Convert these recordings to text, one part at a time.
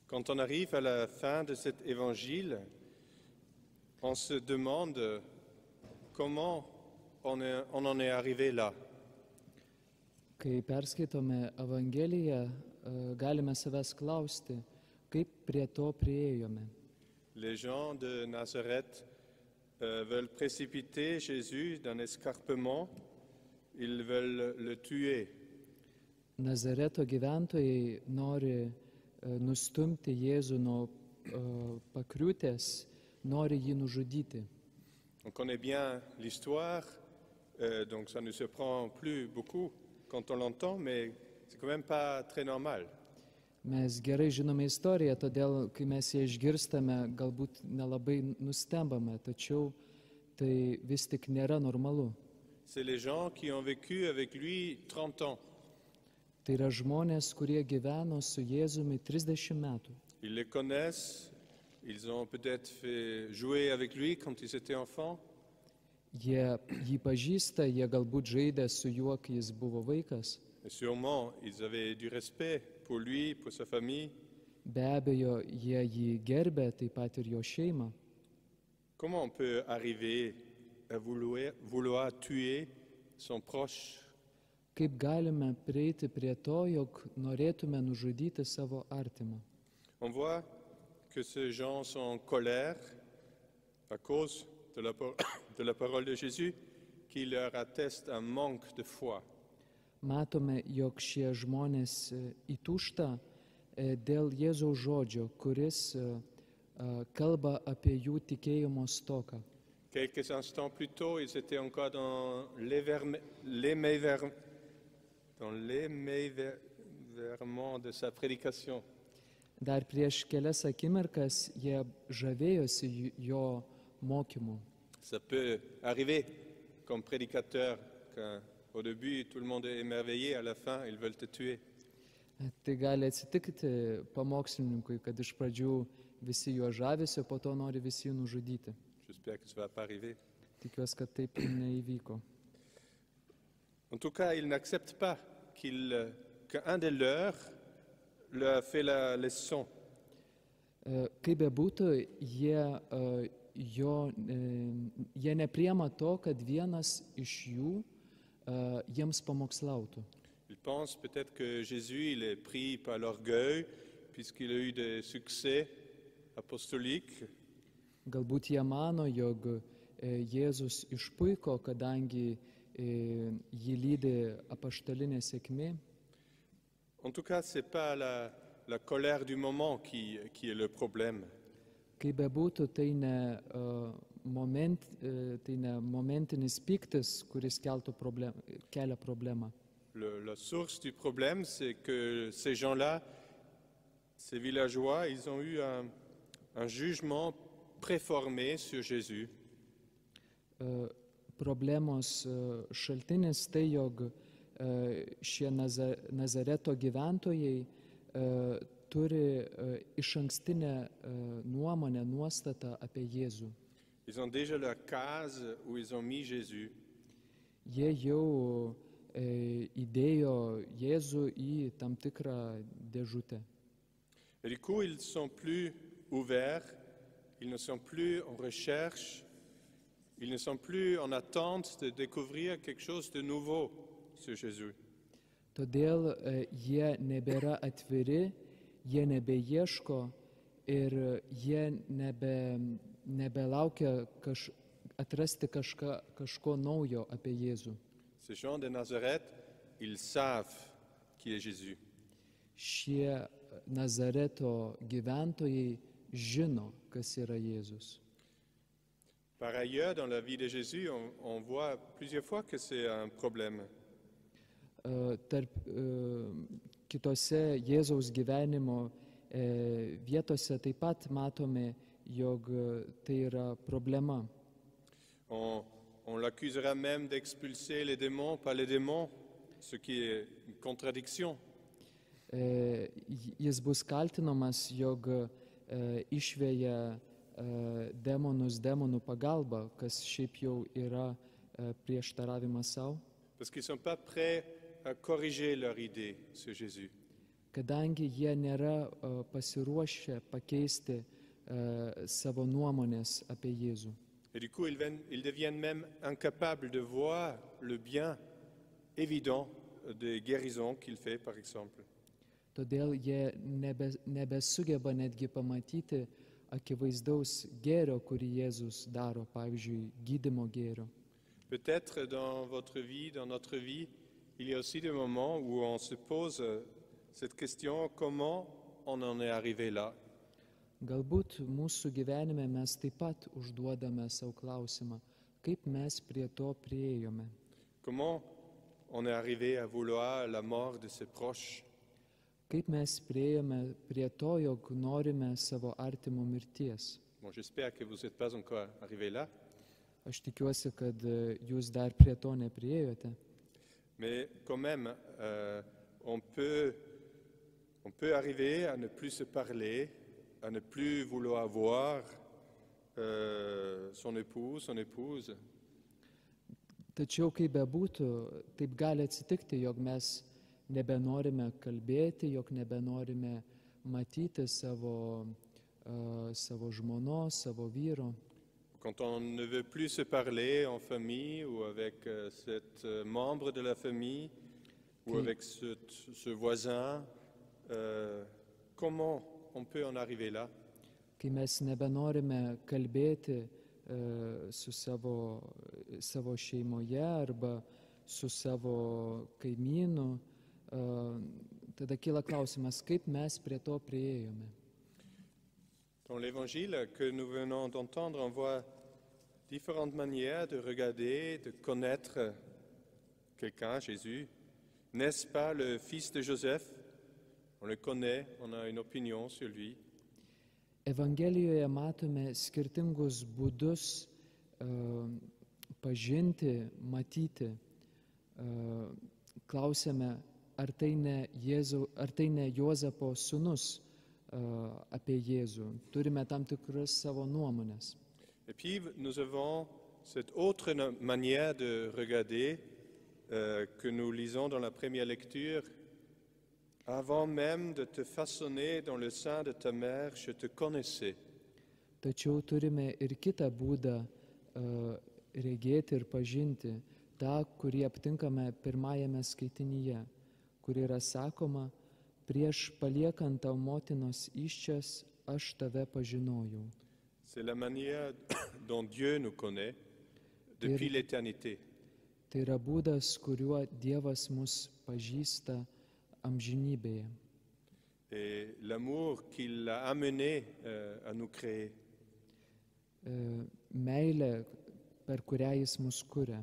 Quand on arrive à la fin de cet évangile, on se demande comment on en est arrivé là. Kai perskaitome Evangeliją, galime savęs klausti, kaip prie to priėjome. Les gens de Nazareth veulent précipiter Jésus d'un escarpement, ils veulent le tuer. Nazareto gyventojai nori nustumti Jėzų nuo pakriūtės, nori jį nužudyti. On connaît bien l'histoire, donc ça ne se prend plus beaucoup quand on l'entend, mais c'est quand même pas très normal. Mes gerai žinome istoriją, todėl, kai mes ją išgirstame, galbūt nelabai nustembame, tačiau tai vis tik nėra normalu. C'est les gens qui ont vécu avec lui 30 ans. Tai yra žmonės, kurie gyveno su Jėzumi 30 metų. Ils le connaissent, ils ont peut-être fait jouer avec lui quand ils étaient enfants. Jie jį pažįsta, jie galbūt žaidė su juo, kai jis buvo vaikas. Et sûrement, ils avaient du respect pour lui, pour sa famille. Be abejo, jie jį gerbė, taip pat ir jo šeimą. Comment on peut arriver à vouloir tuer son proche? Kaip galime prieiti prie to, jog norėtume nužudyti savo artimą? On voit que ces gens sont en colère à cause de la parole de Jésus qui leur atteste un manque de foi. Matome, jog šie žmonės įtūžta dėl Jėzaus žodžio, kuris kalba apie jų tikėjimo stoką. Quelques instants plus tôt, ils étaient encore dans l'émerveillement de sa prédication. Dar prieš kelias akimirkas jie žavėjosi jo mokymu. Ça peut arriver comme prédicateur qu'au début tout le monde est émerveillé, à la fin ils veulent te tuer. Tai gali atsitikti pamokslininkui, kad iš pradžių visi juo žavėsi, po to nori visi jį nužudyti. J'espère que ça va pas arriver. Tikiuosi, kad taip neįvyko. En tout cas, ils n'acceptent pas qu'un des leurs leur fait la leçon. Kaip bebūtų, jie nepriema to, kad vienas iš jų jiems pamokslautų. Ils pensent peut-être que Jésus il est pris par l'orgueil puisqu'il a eu des succès apostoliques. Galbūt jie mano, jog Jėzus išpuiko, kadangi jį lydi apaštalinė sėkmė. En tout cas, ce n'est pas la colère du moment qui est le problème. Kaip bebūtų, tai ne momentinis pyktis, kuris kelia problemą. La source du problème, c'est que ces gens-là, ces villageois, ils ont eu un jugement préformé sur Jésus. Problemos šaltinis tai, jog šie Nazareto gyventojai turi išankstinę nuomonę, nuostatą apie Jėzų. Ils ont déjà leur case où ils ont mis Jésus. Jie jau įdėjo Jėzų į tam tikrą dėžutę. Et du coup, ils ne sont plus ouverts, ils ne sont plus en recherche, ils ne sont plus en attente de découvrir quelque chose de nouveau sur Jésus. Todėl jie nebėra atviri, jie nebeieško ir jie nebelaukia atrasti kažko naujo apie Jėzų. Ces gens de Nazareth, ils savent qui est Jésus. Šie Nazareto gyventojai žino, kas yra Jėzus. Par ailleurs, dans la vie de Jésus, on voit plusieurs fois que c'est un problème. Kitose Jėzaus gyvenimo vietose taip pat matome, jog tai yra problema. On l'accusera même d'expulser les démons par les démons, ce qui est une contradiction. Jis bus kaltinamas, jog išveja demonus demonų pagalba, kas šiaip jau yra prieštaravimas savo. Parce qu'ils ne sont pas prêts à corriger leur idée sur Jésus. kadangi jie nėra pasiruošę pakeisti savo nuomonės apie Jėzų. Et du coup, ils deviennent même incapables de voir le bien évident des guérisons qu'il fait, par exemple. Todėl jie nebesugeba netgi pamatyti akivaizdaus gėrio, kurį Jėzus daro, pavyzdžiui, gydymo gėrio. Peut-être dans votre vie, dans notre vie, il y a aussi des moments où on se pose cette question, comment on en est arrivé là? Galbūt mūsų gyvenime mes taip pat užduodame savo klausimą, kaip mes prie to priėjome. Comment on est arrivé à vouloir la mort de ses proches? Kaip mes priėjome prie to, jog norime savo artimo mirties. Bon, j'espère que vous n'êtes pas encore arrivé là, Aš tikiuosi, kad jūs dar prie to nepriėjote. mais quand même, on peut arriver à ne plus se parler, à ne plus vouloir voir son époux, son épouse. Tačiau, kaip bebūtų, taip gali atsitikti, jog mes nebenorime kalbėti, jog nebenorime matyti savo žmonos, savo vyro. Quand on ne veut plus se parler en famille ou avec cet membre de la famille ou Qui- avec ce voisin, comment on peut en arriver là? Kai mes nebenorime kalbėti su savo šeimoje arba su savo kaimynu, tada kyla klausimas, kaip mes prie to priėjome. Dans l'évangile que nous venons d'entendre, on voit différentes manières de regarder, de connaître quelqu'un, Jésus. N'est-ce pas le fils de Joseph? On le connaît, on a une opinion sur lui. Evangelijoje matome skirtingus būdus pažinti, matyti. Klausėme, ar tai ne Juozapo sūnus apie Jėzų. Turime tam tikras savo nuomonės. Et puis nous avons cette autre manière de regarder que nous lisons dans la première lecture. Avant même de te façonner dans le sein de ta mère, je te connaissais. Tačiau turime ir kitą būdą regėti ir pažinti, tą, kurį aptinkame pirmajame skaitinyje, kur yra sakoma, prieš paliekant tau motinos įsčias, aš tave pažinojau. C'est la manière dont Dieu nous connaît depuis l'éternité. Tai yra būdas, kuriuo Dievas mus pažįsta amžinybėje. Et l'amour qui l'a amené à nous créer. Meilė, per kurią jis mus kuria.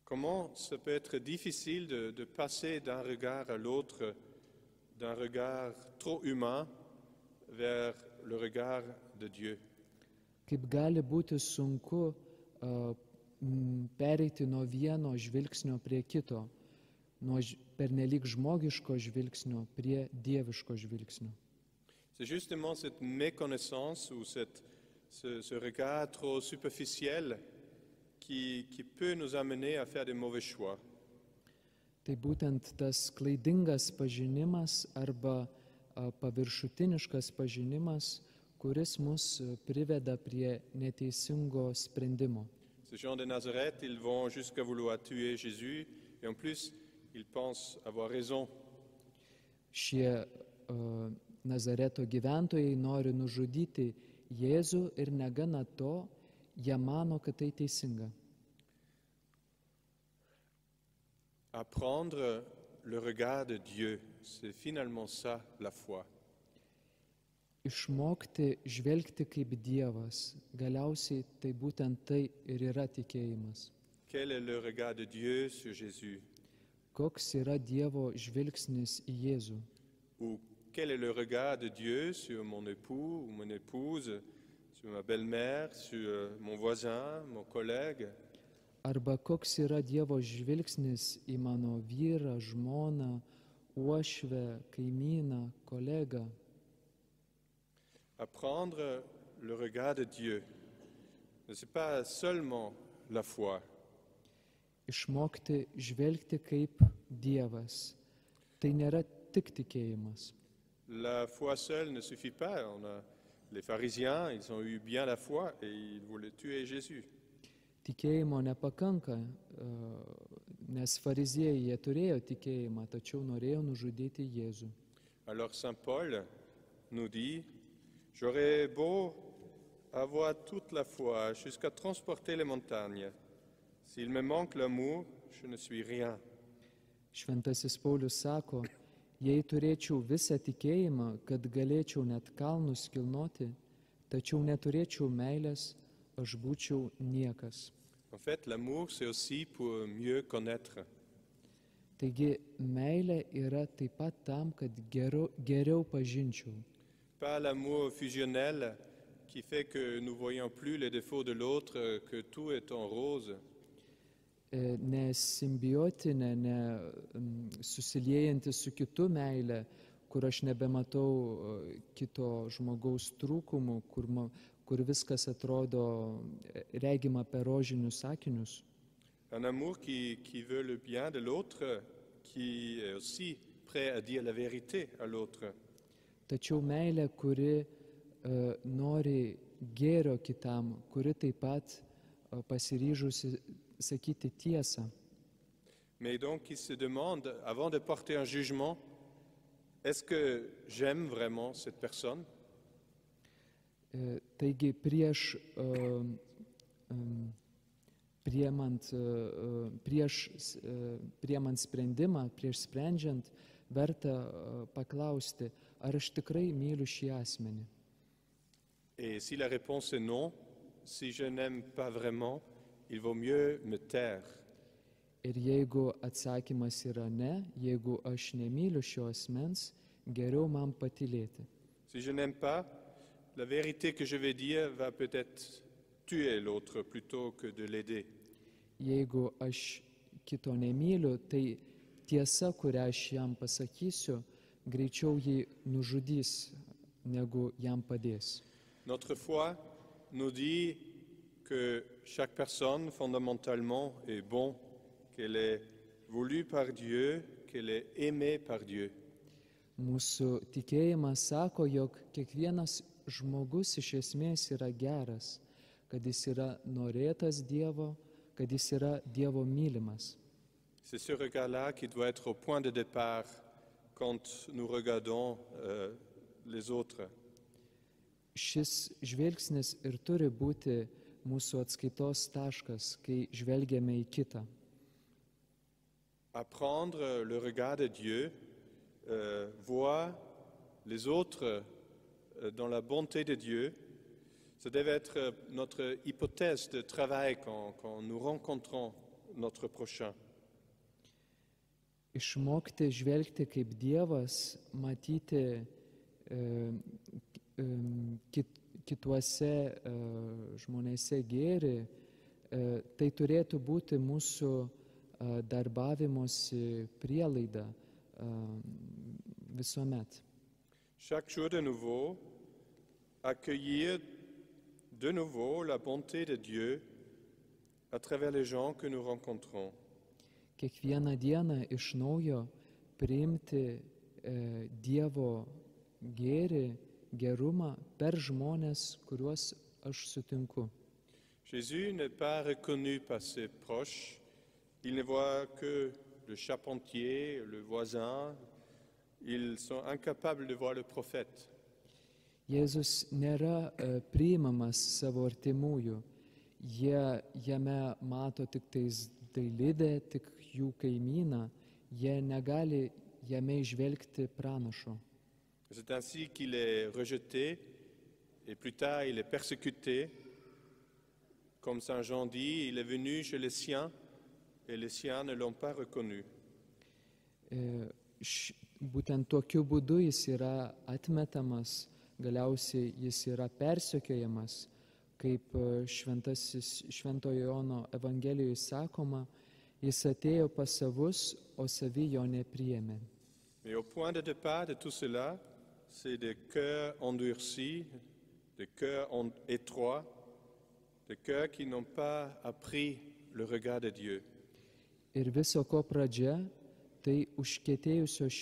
Comment ça peut être difficile de passer d'un regard à l'autre, d'un regard trop humain vers le regard de Dieu. Kaip gali būti sunku pereiti nuo vieno žvilgsnio prie kito, nuo pernelyg žmogiško žvilgsnio prie dieviško žvilgsnio. C'est justement cette méconnaissance ou ce regard trop superficiel qui peut nous amener à faire des mauvais choix. Tai būtent tas klaidingas pažinimas arba paviršutiniškas pažinimas, kuris mus priveda prie neteisingo sprendimo. Ces gens de Nazareth, ils vont jusqu'à vouloir tuer Jésus et en plus, ils pensent avoir raison. Šie Nazareto gyventojai nori nužudyti Jėzų ir negana to, jie mano, kad tai teisinga. Apprendre le regard de Dieu, c'est finalement ça la foi. Išmokti žvelgti kaip Dievas, galiausiai tai būtent tai ir yra tikėjimas. Quel est le regard de Dieu sur Jésus? Koks yra Dievo žvilgsnis į Jėzų? Ou quel est le regard de Dieu sur mon époux ou mon épouse, sur ma belle-mère, sur mon voisin, mon collègue? Arba koks yra Dievo žvilgsnis į mano vyrą, žmoną, uošvę, kaimyną, kolegą? Apprendre le regard de Dieu, ce n'est pas seulement la foi, Išmokti žvelgti kaip Dievas. Tai nėra tik tikėjimas. La foi seule ne suffit pas. Les pharisiens, ils ont eu bien la foi et ils voulaient tuer Jésus. Tikėjimo nepakanka, nes fariziejai jie turėjo tikėjimą, tačiau norėjo nužudyti Jėzų. Alors Saint Paul nous dit, j'aurais beau avoir toute la foi jusqu'à transporter les montagnes. S'il me manque l'amour, je ne suis rien. Šventasis Paulius sako, jei turėčiau visą tikėjimą, kad galėčiau net kalnus kilnoti, tačiau neturėčiau meilės, aš būčiau niekas. En fait, l'amour, c'est aussi pour mieux connaître. Taigi, meilė yra taip pat tam, kad geriau pažinčiau. Pas l'amour fusionnel qui fait que nous ne voyons plus les défauts de l'autre, que tout est en rose. Ne simbiotinė, ne susiliejanti su kitu meilė, kur aš nebematau kito žmogaus trūkumų, kur viskas atrodo regima per rožinius sakinius. Un amour qui veut le bien de l'autre, qui est aussi prêt à dire la vérité à l'autre. Tačiau meilė, kuri nori gėrio kitam, kuri taip pat pasiryžusi sakyti tiesą. Mais donc il se demande, avant de porter un jugement, est-ce que j'aime vraiment cette personne? Taigi prieš priemant sprendimą, prieš sprendžiant, verta paklausti, ar aš tikrai myliu šį asmenį. Et si la réponse est non, si je n'aime pas vraiment, il vaut mieux me taire. Ir jeigu atsakymas yra ne, jeigu aš nemyliu šio asmens, geriau man patylėti. Si je n'aime pas, la vérité que je vais dire va peut-être tuer l'autre plutôt que de l'aider. Jeigu aš kito nemyliu, tai tiesa, kurią aš jam pasakysiu, greičiau jį nužudys, negu jam padės. Notre foi nous dit que chaque personne, fondamentalement, est bon, qu'elle est voulue par Dieu, qu'elle est aimée par Dieu. Mūsų tikėjimas sako, jog kiekvienas žmogus iš esmės yra geras, kad jis yra norėtas Dievo, kad jis yra Dievo mylimas. C'est ce regard-là qui doit être au point de départ quand nous regardons les autres. Šis žvilgsnis ir turi būti mūsų atskaitos taškas, kai žvelgiame į kitą. Apprendre le regard de Dieu, voir les autres dans la bonté de Dieu, ça devait être notre hypothèse de travail quand nous rencontrons notre prochain. Išmokti žvelgti kaip Dievas, matyti kituose žmonėse gėrį, tai turėtų būti mūsų darbavimosi prielaida visuomet. Chaque jour de nouveau, accueillir de nouveau la bonté de Dieu à travers les gens que nous rencontrons. Kiekvieną dieną iš naujo priimti Dievo gėrį, gerumą per žmonės, kuriuos aš sutinku. Jésus n'est pas reconnu par ses proches, il ne voit que le charpentier, le voisin, ils sont incapables de voir le prophète. Jėzus nėra priimamas savo artimųjų, jie jame mato tik tais dailidę, tik jų kaimyną, jie negali jame įžvelgti pranašo. C'est ainsi qu'il est rejeté et plus tard il est persécuté. Comme Saint Jean dit, il est venu chez les siens et les siens ne l'ont pas reconnu. Būtent tokiu būdu jis yra atmetamas, galiausiai jis yra persekiojamas, kaip Šventojo Jono Evangelijoje sakoma, jis atėjo pas savus, o savi jo nepriėmė. Mais au point de départ de tout cela, c'est des cœurs endurcis, des cœurs étroits, des cœurs qui n'ont pas appris le regard de Dieu. Ir viso ko pradžia, tai užkietėjusios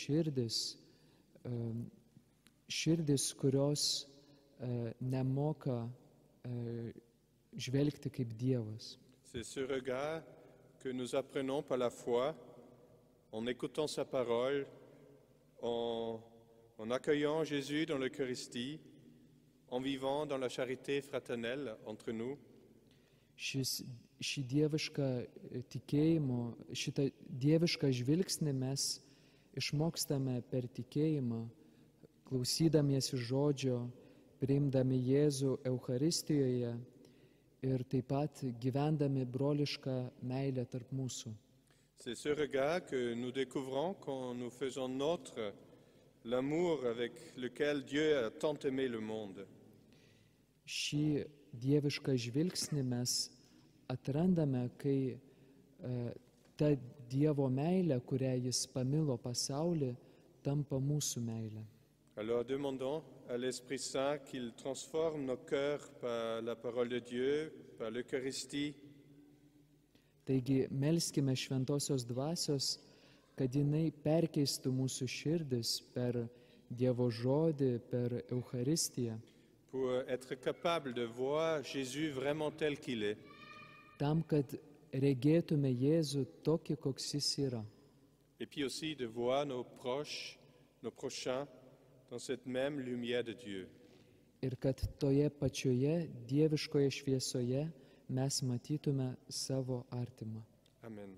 širdis, kurios nemoka žvelgti kaip Dievas. C'est ce regard que nous apprenons par la foi, en écoutant sa parole, en accueillant Jésus dans l'Eucharistie, en vivant dans la charité fraternelle entre nous. Šitą dievišką žvilgsnį mes išmokstame per tikėjimą, klausydamiesi žodžio, priimdami Jėzų Eucharistijoje ir taip pat gyvendami brolišką meilę tarp mūsų. C'est ce regard que nous découvrons quand nous faisons nôtre l'amour avec lequel Dieu a tant aimé le monde. Šį dievišką žvilgsnį mes atrandame, kai ta Dievo meilė, kurią Jis pamilo pasaulį, tampa mūsų meilė. Alors demandons à l'Esprit Saint qu'il transforme nos cœurs par la parole de Dieu, par l'Eucharistie. Taigi melskime Šventosios Dvasios, kad jinai perkeistų mūsų širdis per Dievo žodį, per Eucharistiją, pour être capable de voir Jésus vraiment tel qu'il est. tam, kad regėtume Jėzų tokį, koks Jis yra. Et puis aussi de voir nos proches, nos prochains, dans cette même lumière de Dieu. Ir kad toje pačioje dieviškoje šviesoje mes matytume savo artimą. Amen.